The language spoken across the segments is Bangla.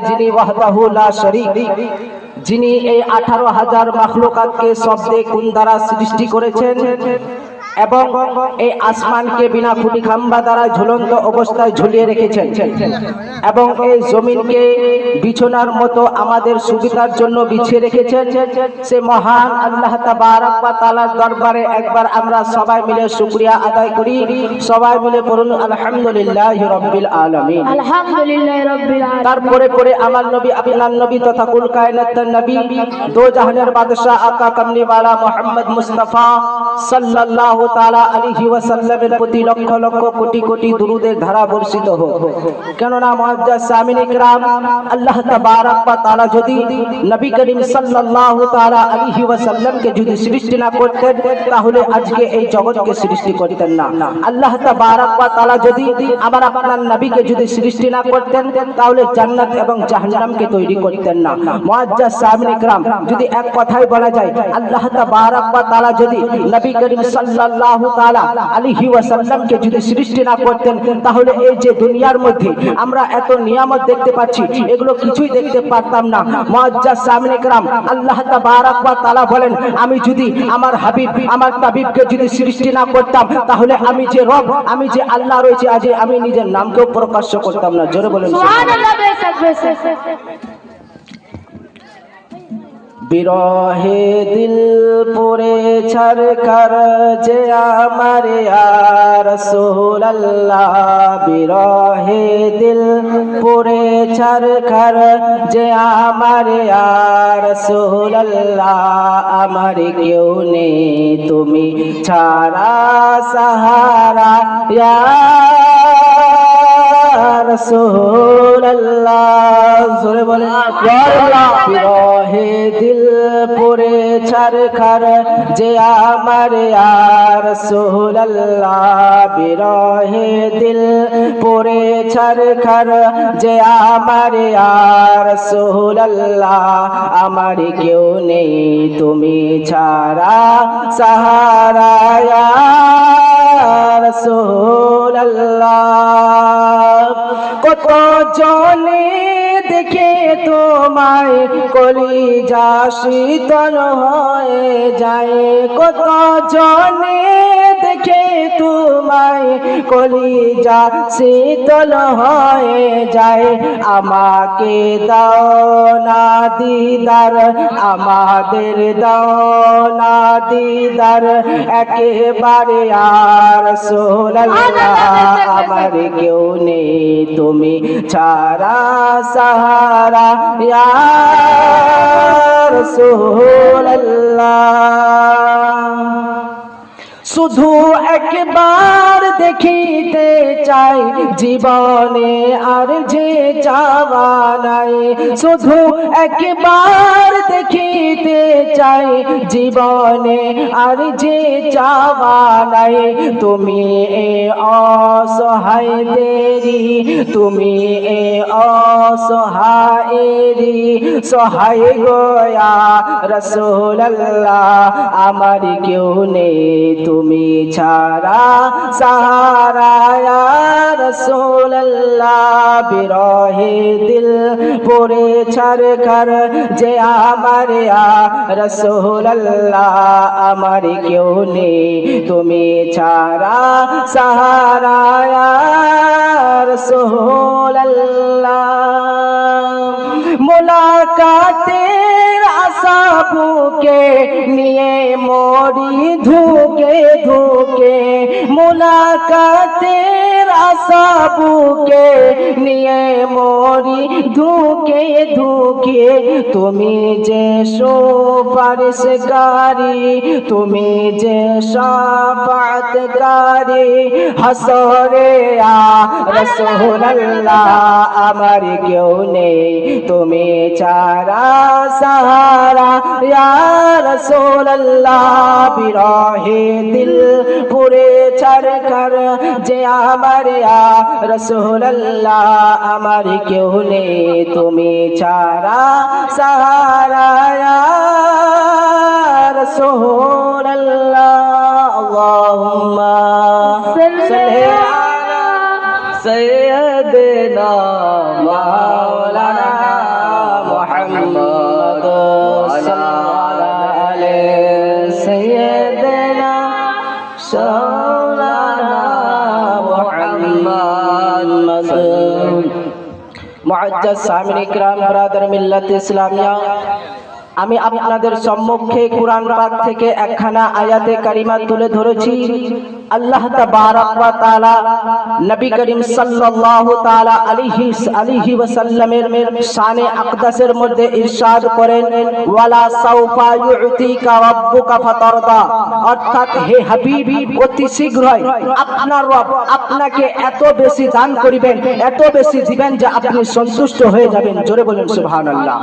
যিনি ওয়াহদাহু লা শরীক, যিনি এই 18,000 মাখলুকাতকে শব্দে কোন দ্বারা সৃষ্টি করেছেন এবং এই আসমানকে বিনা খুঁটি খাম্বা দ্বারা ঝুলন্ত অবস্থায় ঝুলিয়ে রেখেছেন এবং এই জমিনকে বিছানার মতো আমাদের সুবিধার জন্য বিছিয়ে রেখেছেন। সে মহান আল্লাহ তাবারক ওয়া তাআলার দরবারে একবার আমরা সবাই মিলে শুকরিয়া আদায় করি। সবাই মিলে পড়ুন আলহামদুলিল্লাহি রাব্বিল আলামিন। আলহামদুলিল্লাহি রাব্বিল আলামিন। তারপরে পরে আমার নবী, আপনার নবী তথা কুল কায়নাতের নবী, দো জাহানের বাদশা আকা কামলিওয়ালা মুহাম্মদ মুস্তাফা সাল্লাল্লাহু তাআলা আলাইহি ওয়াসাল্লামের প্রতি লক্ষ লক্ষ কোটি কোটি দুরুদের ধারা বর্ষিত হোক। কেননা মুআজ্জাজ সামিন ইকরাম, আল্লাহ তাবারক ওয়া তাআলা যদি নবী করিম সাল্লাল্লাহু তাআলা আলাইহি ওয়াসাল্লামকে যদি সৃষ্টি না করতেন তাহলে আজকে এই জগৎকে সৃষ্টি করতেন না। আল্লাহ তাবারক ওয়া তাআলা যদি আমার আপনার নবীকে যদি সৃষ্টি না করতেন তাহলে জান্নাত এবং জাহান্নামকে তৈরি করতেন না। মুআজ্জাজ সামিন ইকরাম, যদি এক কথায় বলা যায় আল্লাহ তাবারক ওয়া তাআলা যদি নবী করিম সাল্লাল্লাহু তাআলা আলাইহি ওয়াসাল্লামকে যদি সৃষ্টি না করতেন তাহলে এই যে দুনিয়ার মধ্যে আমরা এত নিয়ামত দেখতে পাচ্ছি এগুলো কিছুই দেখতে পারতাম না। মুআজ্জাজ সামিন ইকরাম, আল্লাহ তাবারক ওয়া তাআলা বলেন, আমি যদি আমার হাবিব আমার তাবিবকে যদি সৃষ্টি না করতাম তাহলে আমি যে রব, আমি যে আল্লাহ রয়েছে আজ আমি নিজের নামকেও প্রকাশ্য করতাম না। জোরে বলেন সুবহানাল্লাহ। বিরহে দিল পুরে ছরকর যে আমার ইয়া রাসূলুল্লাহ, বিরহে দিল পুরে ছরকর যে আমার ইয়া রাসূলুল্লাহ, আমার কেউ নেই তুমি ছাড়া সাহারা ইয়া রাসূলুল্লাহ। জোরে বলেন আল্লাহ। বিরহে দিল পুরে ছরকর যে আমার ইয়া রাসূলুল্লাহ, বিরহে দিল পুরে ছরকর যে আমার ইয়া রাসূলুল্লাহ, আমার কেউ নেই তুমি ছাড়া সাহারা ইয়া রাসূলুল্লাহ। কত জনে দেখে তোমায় কলিজা শীতল হয়ে যায়, কত জনে দেখে তোমায় কলিজা শীতল হয়ে যায়, আমাকে দাও না দিদার, আমাদের দাও না দিদার একেবারে ইয়া রাসূলুল্লাহ, আমার কেউ নেই তুমি ছাড়া সাহারা ইয়া রাসূলুল্লাহ। শুধু একবার দেখিতে চাই জীবনে আর যে চাওয়া নাই, শুধু একবার দেখিতে চাই জীবনে আর যে চাওয়া নাই, তুমি এ অসহায়দেরই, তুমি এ অসহায়েরই সহায় গো ইয়া রাসূলুল্লাহ, আমার কেউ নেই তুমি ছাড়া সাহারা ইয়া রাসূলুল্লাহ, বিরহে দিল পুরে ছরকর যে আমার ইয়া রাসূলুল্লাহ, আমার কেউ নেই তুমি ছাড়া সাহারা ইয়া রাসূলুল্লাহ। মুলাকাতের আশা বুকে নিয়ে মরি ধুকে ধুকে, মুলাকাতের আশা বুকে নিয়ে মরি ধুকে ধুকে, তুমি যে সুপারিশকারী, তুমি যে শাফাআতকারী হাসরে ইয়া রাসূলুল্লাহ, আমার কেউ নেই তুমি ছাড়া সাহারা ইয়া রাসূলুল্লাহ, বিরহে দিল পুরে ছরকর যে আমার ইয়া রাসূলুল্লাহ, আমার কেউ নেই তুমি ছাড়া সাহারা ইয়া রাসূলুল্লাহ। আল্লাহুম্মা সাল্লি আলা সাইয়্যিদিনা মাওলানা মুআজ্জাজ সামিন ইকরাম ব্রাদার মিল্লাত ইসলামিয়া, আমি আপনাদের সম্মুখে কুরআন পাক থেকে একখানা আয়াতে কারিমা তুলে ধরেছি। আল্লাহ তাবারক ওয়া তাআলা নবী করিম সাল্লাল্লাহু তাআলা আলাইহি ওয়াসাল্লামের শানে আকদাসের মধ্যে ইরশাদ করেন, ওয়ালা সাউফা ইউতিকা রাব্বুকা ফাতারদা, অর্থাৎ হে হাবিব, অতি শীঘ্রই আপনার রব আপনাকে এত বেশি দান করিবেন, এত বেশি দিবেন যে আপনি সন্তুষ্ট হয়ে যাবেন। জোরে বলেন সুবহানাল্লাহ।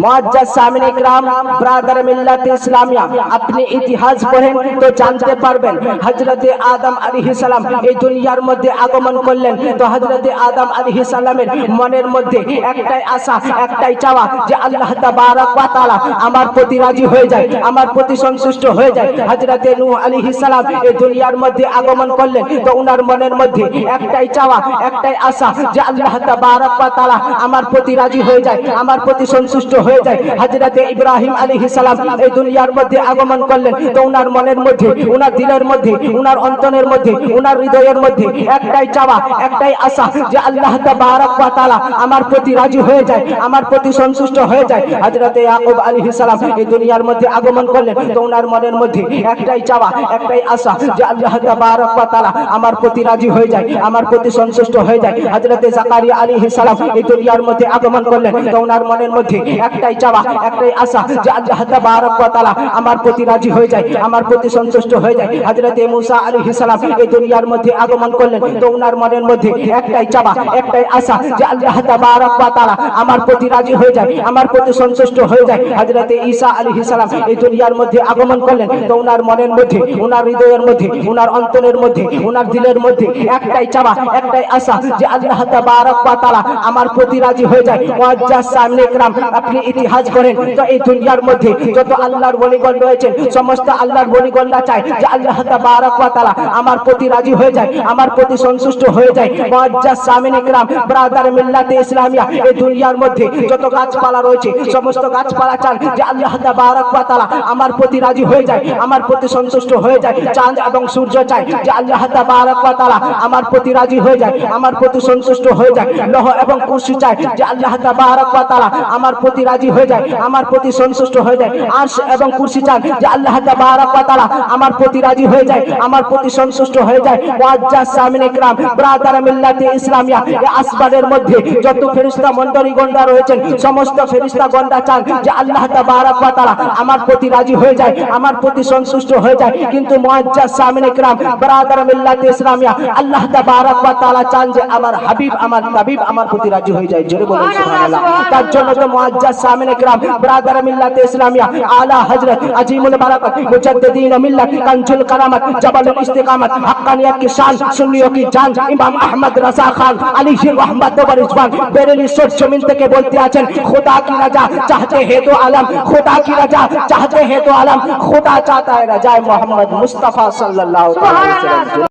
মুআজ্জাজ সামিন ইকরাম ব্রাদার মিল্লাত ইসলামিয়া, আপনি ইতিহাস পড়েন তো জানতে পারবেন হযরত আদম আলাইহিস সালাম এই দুনিয়ার মধ্যে আগমন করলেন। তো হযরত আদম আলাইহিস সালামের মনের মধ্যে একটাই আশা, একটাই চাওয়া যে আল্লাহ তাবারক ওয়া তাআলা আমার প্রতি রাজি হয়ে যায়, আমার প্রতি সন্তুষ্ট হয়ে যায়। হযরত নূহ আলাইহিস সালাম এই দুনিয়ার মধ্যে আগমন করলেন। তো উনার মনের মধ্যে একটাই চাওয়া, একটাই আশা যে আল্লাহ তাবারক ওয়া তাআলা আমার প্রতি রাজি হয়ে যায়, আমার প্রতি সন্তুষ্ট হয়ে যায়। হযরত ইব্রাহিম আলাইহিস সালাম এই দুনিয়ার মধ্যে আগমন করলেন। তো উনার মনের মধ্যে, উনার দিলের মধ্যে, উনার অন্তরের মধ্যে, উনার হৃদয়ের মধ্যে একটাই চাওয়া, একটাই আশা যে আল্লাহ তাবারক ওয়া তাআলা আমার প্রতি রাজি হয়ে যায়, আমার প্রতি সন্তুষ্ট হয়ে যায়। হযরত ইয়াকুব আলাইহিস সালাম এই দুনিয়ার মধ্যে আগমন করলেন। তো উনার মনের মধ্যে একটাই চাওয়া, একটাই আশা যে আল্লাহ তাবারক ওয়া তাআলা আমার প্রতি রাজি হয়ে যায়, আমার প্রতি সন্তুষ্ট হয়ে যায়। হযরত জাকারিয়া আলাইহিস সালাম এই দুনিয়ার মধ্যে আগমন করলেন। তো উনার মনের মধ্যে একটাই চাওয়া, একটাই আশা যে আল্লাহ তাবারক ওয়া তাআলা আমার প্রতি রাজি হয়ে যায়, আমার প্রতি সন্তুষ্ট হয়ে যায়। হযরত মুসা আলাইহিস সালাম এই দুনিয়ার মধ্যে আগমন করলেন। তো উনার মনের মধ্যে একটাই চাওয়া, একটাই আশা যে আল্লাহ তাবারক ওয়া তাআলা আমার প্রতি রাজি হয়ে যায়, আমার প্রতি সন্তুষ্ট হয়ে যায়। হযরত ঈসা আলাইহিস সালাম এই দুনিয়ার মধ্যে আগমন করলেন। তো উনার মনের মধ্যে, উনার হৃদয়ের মধ্যে, উনার অন্তরের মধ্যে, উনার দিলের মধ্যে একটাই চাওয়া, একটাই আশা যে আল্লাহ তাবারক ওয়া তাআলা আমার প্রতি রাজি হয়ে যায়। মুআজ্জাজ সামিন ইকরাম, আপনি ইতিহাস করেন তো এই দুনিয়ার মধ্যে যত আল্লাহর ওলিগণ রয়েছেন, সমস্ত আল্লাহর ওলিগণরা চায় যে আল্লাহ তাবারক ওয়া তাআলা আমার প্রতি রাজি হয়ে যায়, আমার প্রতি সন্তুষ্ট হয়ে যায়। মুআজ্জাজ সামিন ইকরাম ব্রাদার মিল্লাতে ইসলামিয়া, এই দুনিয়ার মধ্যে যত গাছপালা রয়েছে, সমস্ত গাছপালা চান যে আল্লাহ তাবারক ওয়া তাআলা আমার প্রতি রাজি হয়ে যায়, আমার প্রতি সন্তুষ্ট হয়ে যায়। চাঁদ এবং সূর্য চায় যে আল্লাহ তাবারক ওয়া তাআলা আমার প্রতি রাজি হয়ে যায়, আমার প্রতি সন্তুষ্ট হয়ে যায়। লৌহ এবং কুরসি চায় যে আল্লাহ তাবারক ওয়া তাআলা আমার প্রতি রাজি হয়ে যায়, আমার প্রতি সন্তুষ্ট হয়ে যায়। আরশ এবং কুরসি চান যে আল্লাহ তাবারক ওয়া তাআলা আমার প্রতি রাজি হয়ে যায়, আমার প্রতি সন্তুষ্ট হয়ে যায়। মুআজ্জাজ সামিন ইকরাম ব্রাদার মিল্লাতে ইসলামিয়া, এই আসমানের মধ্যে যত ফেরেশতা মণ্ডলীগণরা রয়েছেন, সমস্ত ফেরেশতাগণরা চান যে আল্লাহ তাবারক ওয়া তাআলা আমার প্রতি রাজি হয়ে যায়, আমার প্রতি সন্তুষ্ট হয়ে যায়। কিন্তু মুআজ্জাজ সামিন ইকরাম ব্রাদার মিল্লাতে ইসলামিয়া, আল্লাহ তাবারক ওয়া তাআলা চান যে আমার হাবিব, আমার তাবিব আমার প্রতি রাজি হয়ে যায়। জোরে বলুন সুবহানাল্লাহ। তার জন্য তো মুআজ্জাজ সামিন ইকরাম ব্রাদার মিল্লাতে ইসলামিয়া, আলা হযরত আজিমুল বারাকাত মুজাদ্দিদিন মিল্লাত কানজুল কারামাত জাবালুল ইস্তিকামত हक्कानियत की शान सुन्नियों की जान इमाम अहमद रजा खान अली रहमत व रिजवान बेरेली सोच जमीन থেকে বলতে আছেন, खुदा की रजा चाहते हैं तो आलम, खुदा की रजा चाहते हैं तो आलम, खुदा चाहता है रजा मोहम्मद मुस्तफा सल्लल्लाहु अलैहि वसल्लम।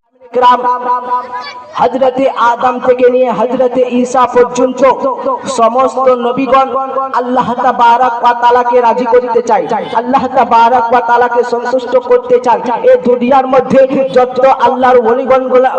হযরতে আদম থেকে নিয়ে হযরতে ঈসা পর্যন্ত সমস্ত নবীগণ আল্লাহ তাবারক ওয়া তাআলাকে রাজি করতে চায়, আল্লাহ তাবারক ওয়া তাআলাকে সন্তুষ্ট করতে চান। এই দুনিয়ার মধ্যে যত আল্লাহর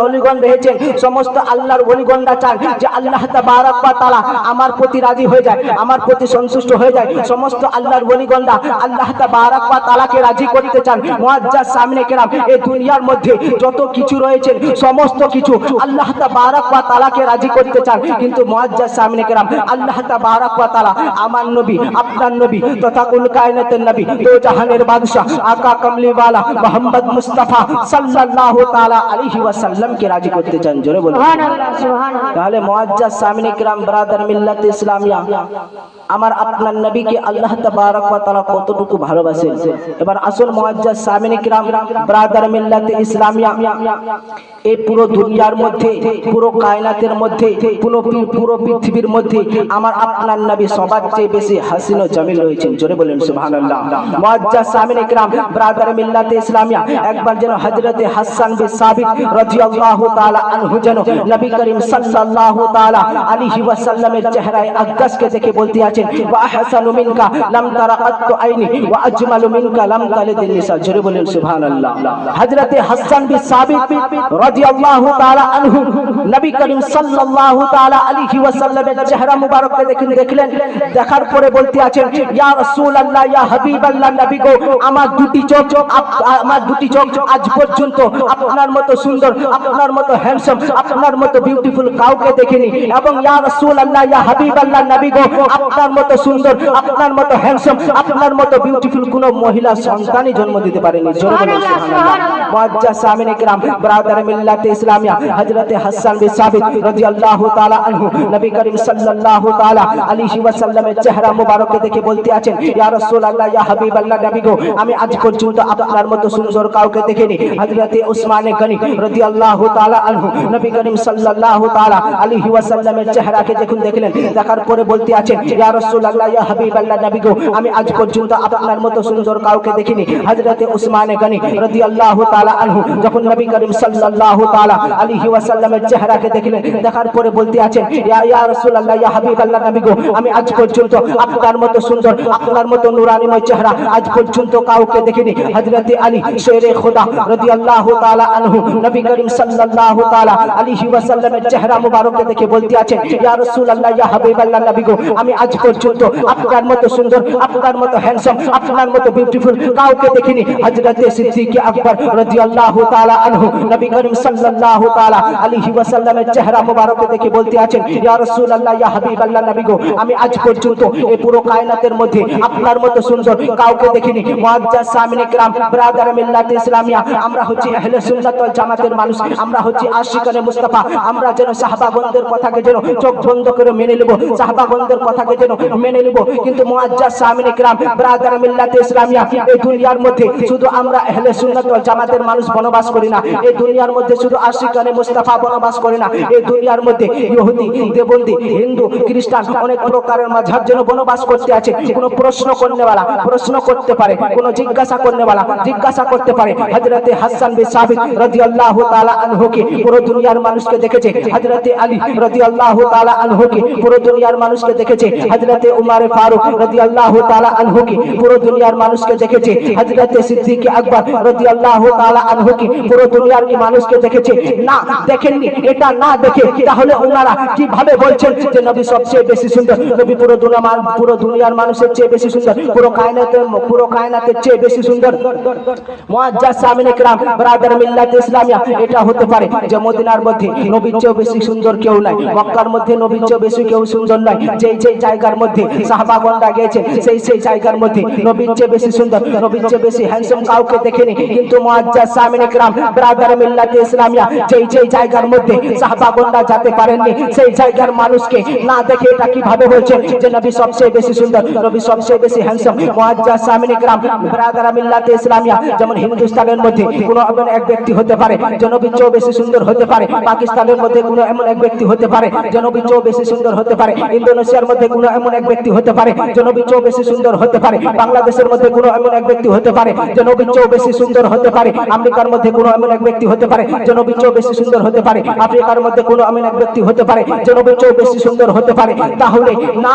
ওলিগণ রয়েছেন, সমস্ত আল্লাহর ওলিগণরা চান যে আল্লাহ তাবারক ওয়া তাআলা আমার প্রতি রাজি হয়ে যায়, আমার প্রতি সন্তুষ্ট হয়ে যায়। সমস্ত আল্লাহর ওলিগণরা আল্লাহ তাবারক ওয়া তাআলাকে রাজি করতে চান। মুআজ্জাজ সামিন ইকরাম, এই দুনিয়ার মধ্যে যত কিছু রয়েছে, সমস্ত কিছু আল্লাহ তাবারক ওয়া তাআলাকে রাজি করতে চান। কিন্তু মুআজ্জাজ সামিন ইকরাম, আল্লাহ তাবারক ওয়া তাআলা আমার নবী, আপনার নবী তথা কুল কায়নাতের নবী, দো জাহানের বাদশা আকা কামলিওয়ালা মুহাম্মদ মুস্তাফা সাল্লাল্লাহু তাআলা আলাইহি ওয়াসাল্লাম কে রাজি করতে চান। জোরে বলুন সুবহানাল্লাহ, সুবহানাল্লাহ। তাহলে মুআজ্জাজ সামিন ইকরাম ব্রাদার মিল্লাত ইসলামিয়া, আমার আপনার নবীকে আল্লাহ তাবারক ওয়া তাআলা কতটুকু ভালোবাসেন। এবার আসল মুআজ্জাজ সামিন ইকরাম ব্রাদার মিল্লাত ইসলামিয়া, এই পুরো দুনিয়ার মধ্যে, পুরো কায়নাতের মধ্যে, পুরো পৃথিবীর মধ্যে আমার আপনার নবী সবার চেয়ে বেশি হাসিন ও জামিল রয়েছেন। জোরে বলেন সুবহানাল্লাহ। মুআজ্জাজ সামিন ইকরাম ব্রাদার মিল্লাতে ইসলামিয়া, একবার যেন হযরতে হাসান বিন সাবিত রাদিয়াল্লাহু তাআলা আনহু যেন নবী করিম সাল্লাল্লাহু তাআলা আলাইহি ওয়াসাল্লামের চেহারায় আকদাসকে দেখে বলতে আছেন, ওয়া আহসানু মিনকা লাম তারা কাত্তু আইনি ওয়া আজমালু মিনকা লাম তালিদিল নিসা। জোরে বলেন সুবহানাল্লাহ। হযরতে হাসান বিন সাবিত রাদিয়াল্লাহু তাআলা আনহু নবী করিম সাল্লাল্লাহু তাআলা আলাইহি ওয়াসাল্লামের চেহারা মুবারককে দেখলেন। দেখার পরে বলতে আছেন, ইয়া রাসূলুল্লাহ, ইয়া হাবিবাল্লাহ, নবী গো, আমার দুটি চোখ আজ পর্যন্ত আপনার মতো সুন্দর, আপনার মতো হ্যান্ডসাম, আপনার মতো বিউটিফুল কাউকে দেখিনি। এবং ইয়া রাসূলুল্লাহ, ইয়া হাবিবাল্লাহ, নবী গো, আপনার মতো সুন্দর, আপনার মতো হ্যান্ডসাম, আপনার মতো বিউটিফুল কোন মহিলা সন্তানই জন্ম দিতে পারেনি। জোরে বলুন সুবহানাল্লাহ। মুআজ্জাজ সামিনে কিরাম, ব্রাদার মিল্লাতে ইসলামিয়া, হযরত হাসান বিন সাবিত রাদিয়াল্লাহু তাআলা আনহু নবী করিম সাল্লাল্লাহু তাআলা আলাইহি ওয়াসাল্লামের চেহারা মুবারককে দেখে বলতে আছেন, ইয়া রাসূলুল্লাহ, ইয়া হাবিবাল্লাহ, নবী গো, আমি আজ পর্যন্ত আপনার মতো সুন্দর কাউকে দেখিনি। হযরত উসমানে গনি রাদিয়াল্লাহু তাআলা আনহু নবী করিম সাল্লাল্লাহু তাআলা আলাইহি ওয়াসাল্লামের চেহারাকে যখন দেখলেন, দেখার পরে বলতে আছেন, ইয়া রাসূলুল্লাহ, ইয়া হাবিবাল্লাহ, নবী গো, আমি আজ পর্যন্ত আপনার মতো সুন্দর কাউকে দেখিনি। হযরত উসমানে গনি রাদিয়াল্লাহু তাআলা আনহু যখন নবী করিম সাল্লাল্লাহু তাআলা আলাইহি ওয়াসাল্লামের চেহারাকে দেখলেন, দেখার পরে বলতে আছেন, ইয়া রাসূলুল্লাহ, ইয়া হাবিবাল্লাহ, নবী গো, আমি আজ পর্যন্ত আপনার মতো সুন্দর, আপনার মতো নূরানিময় চেহারা আজ পর্যন্ত কাউকে দেখিনি। হযরত আলী শেরে খোদা রাদিয়াল্লাহু তাআলা আনহু নবী করিম সাল্লাল্লাহু তাআলা আলাইহি ওয়াসাল্লামের চেহারা মুবারককে দেখে বলতে আছেন, ইয়া রাসূলুল্লাহ, ইয়া হাবিবাল্লাহ, নবী গো, আমি আজ পর্যন্ত আপনার মতো সুন্দর, আপনার মতো হ্যান্ডসাম, আপনার মতো বিউটিফুল কাউকে দেখিনি। হযরত সিদ্দিক আকবর রাদিয়াল্লাহু তাআলা আনহু নবী করিম সাল্লাল্লাহু তাআলা আলাইহি ওয়াসাল্লামের চেহারা মুবারককে দেখে বলতে আছেন, ইয়া রাসূলুল্লাহ, ইয়া হাবিবাল্লাহ, নবী গো, আমি আজ পর্যন্ত এই পুরো কায়নাতের মধ্যে আপনার মতো সুন্দর কাউকে দেখিনি। মুআজ্জাজ সামিনে কিরাম, ব্রাদার মিল্লাতে ইসলামিয়া, আমরা হচ্ছি আহলে সুন্নাত ওয়াল জামাতের মানুষ, আমরা হচ্ছি আশিকানে মুস্তাফা। আমরা যেন সাহাবাগণদের কথাকে যেন চোখ বন্ধ করে মেনে নেব, সাহাবাগণদের কথাকে যেন মেনে নেব। কিন্তু মুআজ্জাজ সামিনে কিরাম, ব্রাদার মিল্লাতে ইসলামিয়া, এই দুনিয়ার মধ্যে শুধু আমরা আহলে সুন্নাত ওয়াল জামাতের মানুষ বনবাস করি না, এই দুনিয়ার মধ্যে শুধু আশিকানে মুস্তাফা বনবাস করে না, এই দুনিয়ার মধ্যে ইহুদি, দেবন্দী, হিন্দু, খ্রিস্টান অনেক প্রকারের মাযহাব যেন বনবাস করতে আছে। কোন প্রশ্ন করনেওয়ালা প্রশ্ন করতে পারে, কোন জিজ্ঞাসা করনেওয়ালা জিজ্ঞাসা করতে পারে। হযরত হাসান বিন সাবিত রাদিয়াল্লাহু তাআলা আনহুকে পুরো দুনিয়ার মানুষকে দেখেছে। হযরত আলী রাদিয়াল্লাহু তাআলা আনহুকে পুরো দুনিয়ার মানুষকে দেখেছে। হযরত উমর ফারুক রাদিয়াল্লাহু তাআলা আনহুকে পুরো দুনিয়ার মানুষকে দেখেছে। হযরত সিদ্দিক আকবর রাদিয়াল্লাহু তাআলা আনহুকে পুরো দুনিয়ার মানুষকে দেখেছে। না দেখেননি, এটা না দেখে তাহলে ওনারা কিভাবে বলছেন যে নবী সবচেয়ে বেশি সুন্দর, নবী পুরো দুনিয়ার মানুষের চেয়ে বেশি সুন্দর, পুরো কায়নাতের চেয়ে বেশি সুন্দর। মুআজ্জাজ সামিনে কিরাম, ব্রাদার মিল্লাতে ইসলামিয়া, এটা হতে পারে যে মদিনার মধ্যে নবীর চেয়ে বেশি সুন্দর কেউ নাই, মক্কার মধ্যে নবীর চেয়ে বেশি কেউ সুন্দর নয়। যেই জায়গার মধ্যে সাহাবাগণরা গিয়েছেন সেই জায়গার মধ্যে নবীর চেয়ে বেশি সুন্দর, নবীর চেয়ে বেশি হ্যান্ডসাম কাউকে দেখেনি। কিন্তু মুআজ্জাজ সামিনে কিরাম, ব্রাদার মিল্লাতে ইসলামিয়া, যেই জায়গার মধ্যে সাহাবাগণরা যেতে পারেননি সেই জায়গার মানুষকে না দেখে এটা কিভাবে বলছেন যে নবী সবচেয়ে বেশি সুন্দর, নবী সবচেয়ে বেশি হ্যান্ডসাম। মুআজ্জাজ সামিনে কিরাম, ব্রাদার মিল্লাতে ইসলামিয়া, যেমন হিন্দুস্তানের মধ্যে কোনো এমন এক ব্যক্তি হতে পারে যে নবীর চেয়ে বেশি সুন্দর হতে পারে, পাকিস্তানের মধ্যে কোনো এমন এক ব্যক্তি হতে পারে যে নবীর চেয়ে বেশি সুন্দর হতে পারে, ইন্দোনেশিয়ার মধ্যে কোনো এমন এক ব্যক্তি হতে পারে যে নবীর চেয়ে বেশি সুন্দর হতে পারে, বাংলাদেশের মধ্যে কোনো এমন এক ব্যক্তি হতে পারে যে নবীর চেয়ে বেশি সুন্দর হতে পারে, আমেরিকার মধ্যে কোনো এমন এক ব্যক্তি হতে পারে যে নবীর চেয়ে বেশি সুন্দর হতে পারে, আফ্রিকার মধ্যে কোনো এমন এক ব্যক্তি হতে পারে যে নবীর চেয়ে বেশি সুন্দর হতে পারে। তাহলে না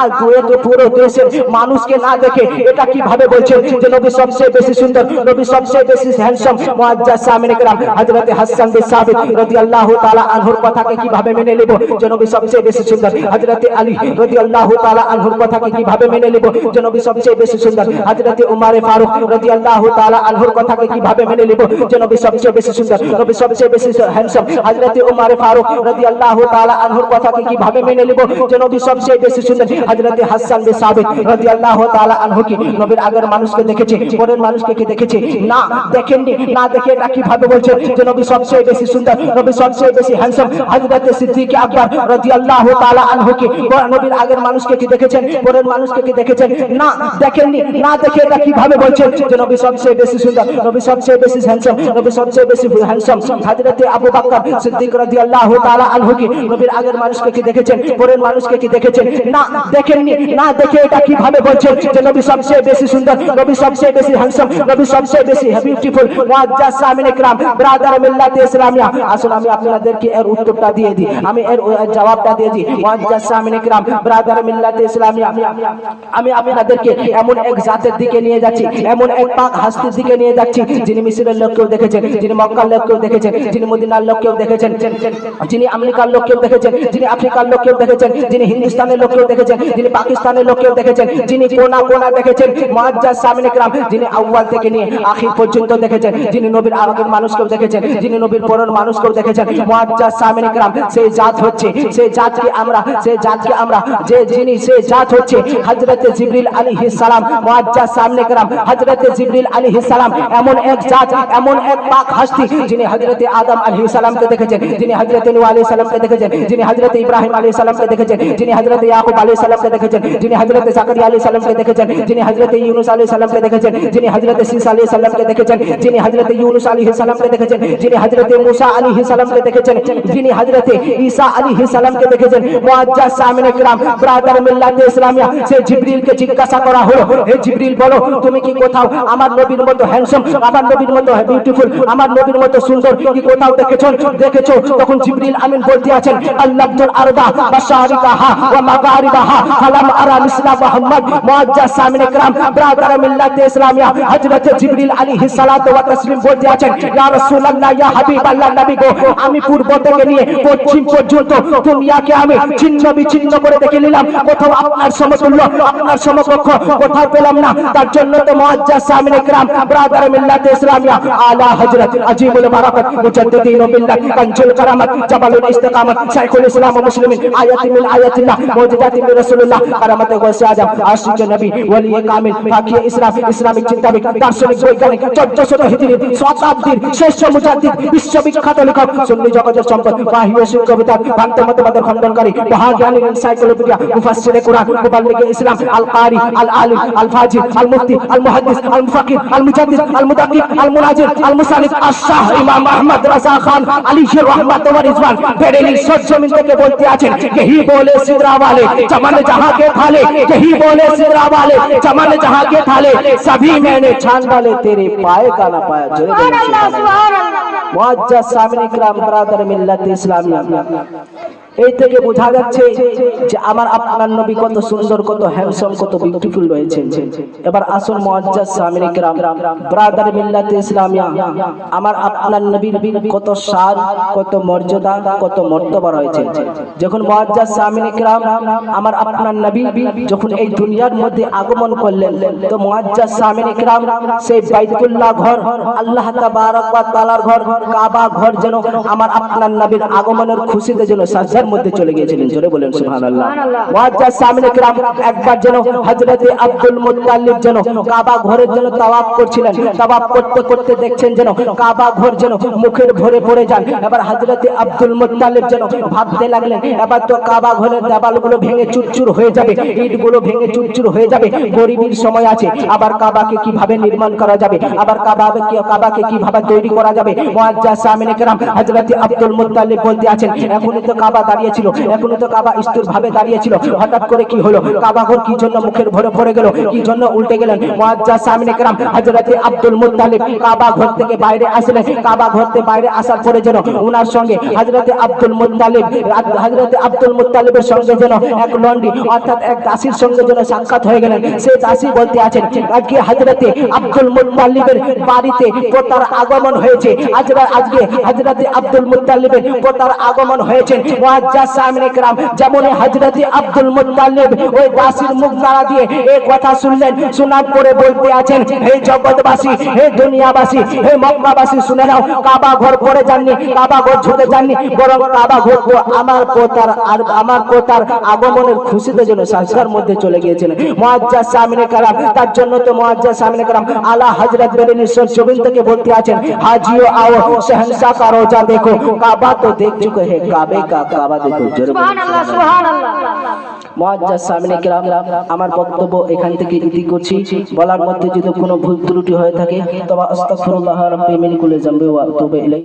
পুরো দেশের মানুষকে না দেখে এটা কিভাবে বলছেন যে নবী সবচেয়ে বেশি সুন্দর, নবী সবচেয়ে বেশি হ্যান্ডসাম? মুআজ্জাজ সামিনে কিরাম, হযরত হাসান বিন সাবিত রাদিয়াল্লাহু তাআলা আনহুর কথাকে কিভাবে মেনে নেব যে নবী সবচেয়ে বেশি সুন্দর? হযরত আলী রাদিয়াল্লাহু তাআলা আনহুর কথাকে কিভাবে মেনে নেব যে নবী সবচেয়ে বেশি সুন্দর? হযরত উমর ফারুক রাদিয়াল্লাহু তাআলা আনহুর কথাকে কিভাবে মেনে নেব যে নবী সবচেয়ে বেশি সুন্দর, নবী সবচেয়ে বেশি হ্যান্ডসাম? হযরত উমর ফারুক রাদিয়াল্লাহু তাআলা আনহুর কথাকে কিভাবে মেনে নেব যে নবী সবচেয়ে বেশি সুন্দর? হযরত হাসান বিন সাবিত রাদিয়াল্লাহু তাআলা আনহু কি নবীর আগের মানুষকে দেখেছে, পরের মানুষকে কি দেখেছে? না দেখেননি, না দেখে এটা কিভাবে বলছেন যে নবী সবচেয়ে বেশি সুন্দর, নবী সবচেয়ে বেশি হ্যান্ডসাম? হযরত সিদ্দিক আকবর রাদিয়াল্লাহু তাআলা আনহু কি নবীর আগের মানুষকে কি দেখেছেন, পরের মানুষকে কি দেখেছেন? না দেখেননি, না দেখে এটা কিভাবে বলছেন যে নবী সবচেয়ে বেশি সুন্দর, নবী সবচেয়ে বেশি হ্যান্ডসাম, নবী সবচেয়ে বেশি হ্যান্ডসাম? হযরত আবু বকর সিদ্দিক রাদিয়াল্লাহু তাআলা আনহু কি নবীর আগের মানুষকে কি দেখেছেন, পরের মানুষকে কি দেখেছেন? না দেখেননি, না দেখে এটা কিভাবে বলছেন যে নবী সবচেয়ে বেশি সুন্দর, নবী সবচেয়ে বেশি হ্যান্ডসাম, নবী সবচেয়ে বেশি বিউটিফুল? মুআজ্জাজ সামিনে কিরাম, ব্রাদার মিল্লাতে ইসলামিয়া, আসুন আমি আপনাদেরকে এর উত্তরটা দিয়ে দিই, আমি এর জবাবটা দিয়ে দিই। মুআজ্জাজ সামিনে কিরাম, ব্রাদার মিল্লাতে ইসলামিয়া, আমি আপনাদেরকে এমন এক জাতের দিকে নিয়ে যাচ্ছি, এমন এক পাক হাস্তির দিকে নিয়ে যাচ্ছি যিনি মিশরের লোককেও দেখেছেন, যিনি মক্কার লোককেও দেখেছেন, দেখেছেন, যিনি মদিনার লোককেও দেখেছেন, যিনি আমেরিকার লোককেও দেখেছেন, যিনি আফ্রিকার লোককেও দেখেছেন, যিনি হিন্দুস্তানের লোককেও দেখেছেন, যিনি পাকিস্তানের লোককেও দেখেছেন, যিনি কোনা কোনা দেখেছেন মুআজ্জাজ সামিনে کرام, যিনি আউয়াল থেকে নিয়ে আখির পর্যন্ত দেখেছেন, যিনি নবীর আগের মানুষকেও দেখেছেন, যিনি নবীর পরের মানুষকেও দেখেছেন, মুআজ্জাজ সামিনে کرام সেই জাত হচ্ছে, সেই জাতকে আমরা যে যিনি সেই জাত হচ্ছে হযরত জিবরিল আলাইহিস সালাম। মুআজ্জাজ সামিনে کرام হযরত জিবরিল আলাইহিস সালাম এমন এক জাত, এমন এক পাক হস্তি, যিনি হযরত আদম আলাইহিস সালামকে দেখেছেন, যিনি হযরত নূহ আলাইহিস সালামকে দেখেছেন, যিনি হযরত ইব্রাহিম আলাইহিস সালামকে দেখেছেন, যিনি হযরত ইয়াকুব আলাইহিস সালামকে দেখেছেন, যিনি হযরত জাকারিয়া আলাইহিস সালামকে দেখেছেন, যিনি হযরত ইউনুস আলাইহিস সালামকে দেখেছেন, যিনি হযরত ঈসা আলাইহিস সালামকে দেখেছেন, যিনি হযরত ইউনুস আলাইহিস সালামকে দেখেছেন, যিনি হযরত মুসা আলাইহিস সালামকে দেখেছেন, যিনি হযরত ঈসা আলাইহিস সালামকে দেখেছেন। মুআজ্জাজ সামিনে کرام ব্রাদার মিল্লাতে ইসলামিয়া সেই জিবরিলকে জিজ্ঞাসা করা হলো, হে জিবরিল বলো তুমি কি কোথাও আমার নবীর মতো হ্যান্ডসাম, আমার নবীর মতো বিউটিফুল, আমার নবীর মতো সুন্দর কি কোথাও দেখেছো? তখন জিবরিল আমিন বলতে আছেন আল্লাহর আরদা বাশারিকাহা ওয়া মাগারিবাহা ফালাম আরা মিসলা মুহাম্মদ। মুআজ্জাজ সামিনে کرام ব্রাদার মিল্লাতে ইসলামিয়া হযরত জিবরিল আলাইহিস সালাতু ওয়া তাসলিম বলতে আছেন ইয়া রাসূলুল্লাহ, ইয়া হাবিবাল্লাহ, নবী গো আমি পূর্ব থেকে নিয়ে পশ্চিম পর্যন্ত দুনিয়াকে আমি ছিন্ন বিচ্ছিন্ন করে দেখে নিলাম, কোথাও আপনার সমতুল্য, আপনার সমকক্ষ কোথাও পেলাম না। তার জন্য তো মুআজ্জাজ সামিনে کرام ব্রাদার মিল্লাতে ইসলামিয়া আলা হযরত আজিমুল বারাকাত মুজাদ্দিদিন বিল্লাহ কানজুল কারামাত জাবালুল ইস্তিকামাত শাইখুল ইসলাম ওয়া মুসলিমিন আয়াতি মিন আয়াতিল্লাহ মুজিজাতি মিন রাসূলুল্লাহ কারামাতে গৌসে আজম আশিক নবী ওলি কামিল ফাকিয়ে ইসলামিক চিন্তাবিদ দার্শনিক বৈজ্ঞানিক 1400 হিজরি শতাব্দীর শ্রেষ্ঠ মুজাদ্দিদ বিশ্ববিখ্যাত লেখক সুন্নি জগতের সম্পদ ওয়াহিয়সিক কবিতা ভান্তে মতবাদের খণ্ডনকারী মহাজ্ঞানী এনসাইক্লোপিডিয়া মুফাসসিরে কোরআন মুবাল্লিগে ইসলাম আল কারি আল আলিম আল ফাজিল আল মুফতি আল মুহাদ্দিস আল মুফাক্কির আল মুজাদ্দিদ আল মুদাক্কিক আল মুনাজির আল মুসানিফ আশ-শাহ ইমাম আহমদ রাজা খান আলাইহি রহমাত ওয়া রিজওয়ান বেরেলি সরজমিন থেকে বলতে আছেন यही बोले सिदरा वाले चमन जहां के थाले, यही बोले सिदरा वाले चमन जहां के थाले, सभी मैंने छान डाले तेरे पाए का ना पाया। সুবহানাল্লাহ সুবহানাল্লাহ। মুআজ্জাজ সামিনে کرام ব্রাদার মিল্লাতে ইসলামিয়া এই থেকে বোঝা যাচ্ছে যে আমার আপনার নবী কত সুন্দর, কত হ্যান্ডসাম, কত বিউটিফুল রয়েছেন। এবার আসুন মুআজ্জাজ সামিনে کرام ব্রাদার মিল্লাতে ইসলামিয়া আমার আপনার নবীর কত শান, কত মর্যাদা, কত মর্তবা রয়েছে। যখন মুআজ্জাজ সামিনে کرام আমার আপনার নবী যখন এই দুনিয়ার মধ্যে আগমন করলেন, তো মুআজ্জাজ সামিনে کرام সেই বাইতুল্লাহ ঘর, আল্লাহ তাবারক ওয়া তাআলার ঘর, কাবা ঘর যেন আমার আপনার নবীর আগমনের খুশিতে যেন সাজদার মধ্যে চলে গিয়েছিলেন। জোরে বলেন সুবহানাল্লাহ। মুআজ্জাজ সামিনে کرام একবার যেন হযরত আব্দুল মুত্তালিব যেন কাবা ঘরের যেন তাওয়াফ করছিলেন, তাওয়াফ করতে করতে দেখছেন যেন কাবা ঘর যেন মুখের ভরে পড়ে যান। এবার হযরত আব্দুল মুত্তালিব যেন ভাবতে লাগলেন এবার তো কাবা ঘরের দেওয়ালগুলো ভেঙে চুরচুর হয়ে যাবে, ইটগুলো ভেঙে চুরচুর হয়ে যাবে, গরিবের সময় আছে, আবার কাবাকে কিভাবে নির্মাণ করা যাবে, আবার কাবাকে কিভাবে তৈরি করা যাবে। মুআজ্জাজ সামিনে کرام হযরত আব্দুল মুত্তালিব বলতে আছেন এখনই তো কাবা দাঁড়িয়েছিল, এখনই তো কাবা স্থির ভাবে দাঁড়িয়েছিল, হঠাৎ করে কি হলো? কাবা ঘর কি জন্য মুখের ভরে পড়ে গেল, কি জন্য উল্টে গেলেন? মুআজ্জাজ সামিনে کرام হযরত আব্দুল মুত্তালিব কাবা ঘর থেকে বাইরে আসলেন। কাবা ঘর থেকে বাইরে আসার পরে যেন ওনার সঙ্গে হযরত আব্দুল মুত্তালিবের সঙ্গে যেন এক লন্ডি অর্থাৎ এক দাসীর সঙ্গে যেন সাক্ষাৎ হয়ে গেলেন। সেই দাসী বলতে আছেন আজকে হযরত আব্দুল মুত্তালিবের বাড়িতে পোতার আগমন হয়েছে, আজকে হযরত আব্দুল মুত্তালিবের পোতার আগমন হয়েছে। মুআজ্জাজ সামিনে کرام যেমন হযরত আব্দুল মুত্তালিব ওই দাসীর মুখ দ্বারা দিয়ে এই কথা শুনলেন, শোনার পরে বলতে আছেন হে জগৎবাসী, হে দুনিয়াবাসী, হে মক্কাবাসী শুনে নাও, কাবা ঘর পড়ে যাননি, কাবা ঘর ঝুঁকে যাননি, বরং কাবা ঘর আমার পোতার আগমনের খুশিতে যেন সাজদার মধ্যে চলে গিয়েছিলেন মুআজ্জাজ সামিনে کرام। তার জন্য তো মুআজ্জাজ সামিনে کرام আলা হযরত বেরেলি সরজমিন থেকে বলতে আছেন হাজিও आओ शहंशाह का रोजा देखो, काबा तो देख चुके हैं, काबे का काबा देखो। সুবহানাল্লাহ সুবহানাল্লাহ। মুআজ্জাজ সামিনে کرام আমার বক্তব্য এখান থেকে ইতি করছি। বলার মধ্যে যদি কোনো ভুল ত্রুটি হয়ে থাকে তবে আস্তাগফিরুল্লাহ রাব্বি মিন কুল্লি যামবি ওয়া আতুবু ইলাইহি।